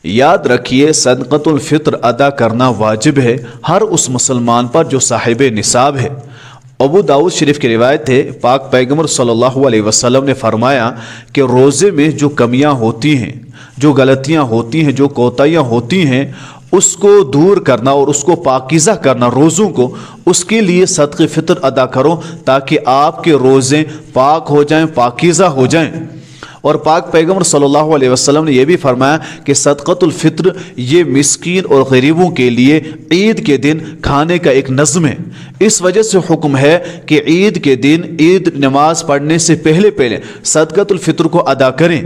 یاد رکھیے صدقۃ الفطر ادا کرنا واجب ہے ہر اس مسلمان پر جو صاحب نصاب ہے۔ ابو داؤد شریف کی روایت ہے، پاک پیغمبر صلی اللہ علیہ وسلم نے فرمایا کہ روزے میں جو کمیاں ہوتی ہیں، جو غلطیاں ہوتی ہیں، جو کوتاہیاں ہوتی ہیں، اس کو دور کرنا اور اس کو پاکیزہ کرنا روزوں کو، اس کے لیے صدقہ فطر ادا کرو تاکہ آپ کے روزے پاک ہو جائیں، پاکیزہ ہو جائیں۔ اور پاک پیغمبر صلی اللہ علیہ وسلم نے یہ بھی فرمایا کہ صدقۃ الفطر یہ مسکین اور غریبوں کے لیے عید کے دن کھانے کا ایک نظم ہے۔ اس وجہ سے حکم ہے کہ عید کے دن عید نماز پڑھنے سے پہلے صدقۃ الفطر کو ادا کریں۔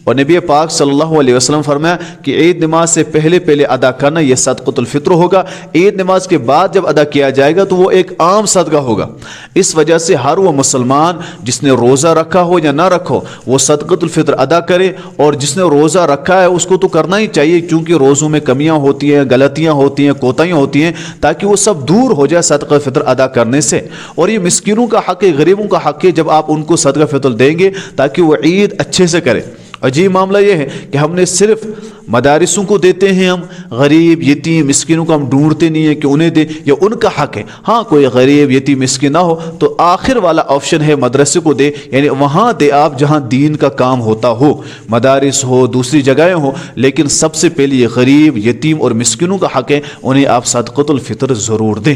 اور نبی پاک صلی اللہ علیہ وسلم فرمایا کہ عید نماز سے پہلے ادا کرنا یہ صدقۃ الفطر ہوگا، عید نماز کے بعد جب ادا کیا جائے گا تو وہ ایک عام صدقہ ہوگا۔ اس وجہ سے ہر وہ مسلمان جس نے روزہ رکھا ہو یا نہ رکھو وہ صدقۃ الفطر ادا کرے، اور جس نے روزہ رکھا ہے اس کو تو کرنا ہی چاہیے، کیونکہ روزوں میں کمیاں ہوتی ہیں، غلطیاں ہوتی ہیں، کوتاہیاں ہوتی ہیں، تاکہ وہ سب دور ہو جائے صدقہ فطر ادا کرنے سے۔ اور یہ مسکینوں کا حق ہے، غریبوں کا حق ہے، جب آپ ان کو صدقہ فطر دیں گے تاکہ وہ عید اچھے سے کرے۔ عجیب معاملہ یہ ہے کہ ہم نے صرف مدارسوں کو دیتے ہیں، ہم غریب یتیم مسکینوں کو ہم ڈھونڈتے نہیں ہیں کہ انہیں دیں، یا ان کا حق ہے۔ ہاں کوئی غریب یتیم مسکین نہ ہو تو آخر والا آپشن ہے مدرسے کو دے، یعنی وہاں دے آپ جہاں دین کا کام ہوتا ہو، مدارس ہو، دوسری جگہیں ہو، لیکن سب سے پہلے یہ غریب یتیم اور مسکینوں کا حق ہے، انہیں آپ صدقۃ الفطر ضرور دیں۔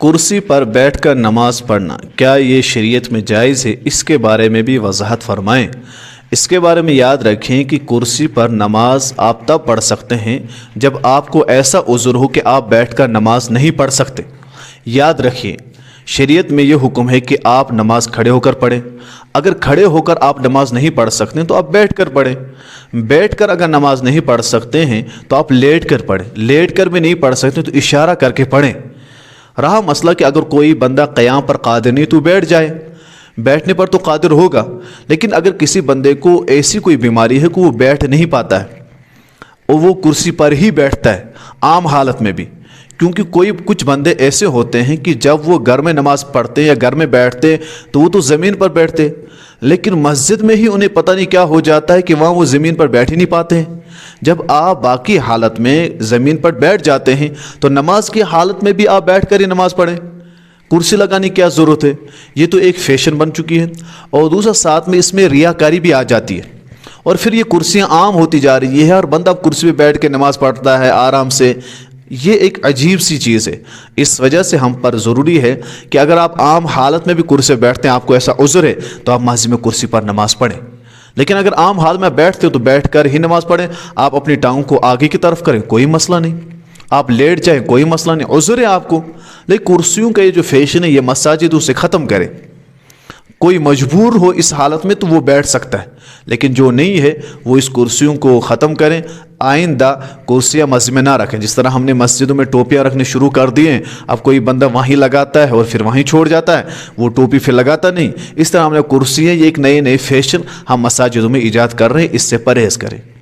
کرسی پر بیٹھ کر نماز پڑھنا کیا یہ شریعت میں جائز ہے؟ اس کے بارے میں بھی وضاحت فرمائیں۔ اس کے بارے میں یاد رکھیں کہ کرسی پر نماز آپ تب پڑھ سکتے ہیں جب آپ کو ایسا عذر ہو کہ آپ بیٹھ کر نماز نہیں پڑھ سکتے۔ یاد رکھیے شریعت میں یہ حکم ہے کہ آپ نماز کھڑے ہو کر پڑھیں۔ اگر کھڑے ہو کر آپ نماز نہیں پڑھ سکتے تو آپ بیٹھ کر پڑھیں۔ بیٹھ کر اگر نماز نہیں پڑھ سکتے ہیں تو آپ لیٹ کر پڑھیں۔ لیٹ کر بھی نہیں پڑھ سکتے تو اشارہ کر کے پڑھیں۔ رہا مسئلہ کہ اگر کوئی بندہ قیام پر قادر نہیں تو بیٹھ جائے، بیٹھنے پر تو قادر ہوگا، لیکن اگر کسی بندے کو ایسی کوئی بیماری ہے کہ وہ بیٹھ نہیں پاتا ہے اور وہ کرسی پر ہی بیٹھتا ہے عام حالت میں بھی، کیونکہ کچھ بندے ایسے ہوتے ہیں کہ جب وہ گھر میں نماز پڑھتے یا گھر میں بیٹھتے تو وہ تو زمین پر بیٹھتے، لیکن مسجد میں ہی انہیں پتہ نہیں کیا ہو جاتا ہے کہ وہاں وہ زمین پر بیٹھ ہی نہیں پاتے ہیں۔ جب آپ باقی حالت میں زمین پر بیٹھ جاتے ہیں تو نماز کی حالت میں بھی آپ بیٹھ کر ہی نماز پڑھیں، کرسی لگانے کی کیا ضرورت ہے؟ یہ تو ایک فیشن بن چکی ہے، اور دوسرا ساتھ میں اس میں ریاکاری بھی آ جاتی ہے، اور پھر یہ کرسیاں عام ہوتی جا رہی ہے اور بندہ کرسی پہ بیٹھ کے نماز پڑھتا ہے آرام سے۔ یہ ایک عجیب سی چیز ہے۔ اس وجہ سے ہم پر ضروری ہے کہ اگر آپ عام حالت میں بھی کرسی پہ بیٹھتے ہیں، آپ کو ایسا عذر ہے تو آپ مسجد میں کرسی پر نماز پڑھیں، لیکن اگر عام حال میں بیٹھتے ہو تو بیٹھ کر ہی نماز پڑھیں۔ آپ اپنی ٹانگوں کو آگے کی طرف کریں، کوئی مسئلہ نہیں، آپ لیٹ جائیں، کوئی مسئلہ نہیں، عذر ہے آپ کو۔ لیکن کرسیوں کا یہ جو فیشن ہے یہ مساجد اسے ختم کرے۔ کوئی مجبور ہو اس حالت میں تو وہ بیٹھ سکتا ہے، لیکن جو نہیں ہے وہ اس کرسیوں کو ختم کریں۔ آئندہ کرسیاں مسجد میں نہ رکھیں، جس طرح ہم نے مسجدوں میں ٹوپیاں رکھنے شروع کر دیے ہیں، اب کوئی بندہ وہیں لگاتا ہے اور پھر وہیں چھوڑ جاتا ہے، وہ ٹوپی پھر لگاتا نہیں۔ اس طرح ہم نے کرسیاں، یہ ایک نئے فیشن ہم مساجدوں میں ایجاد کر رہے ہیں، اس سے پرہیز کریں۔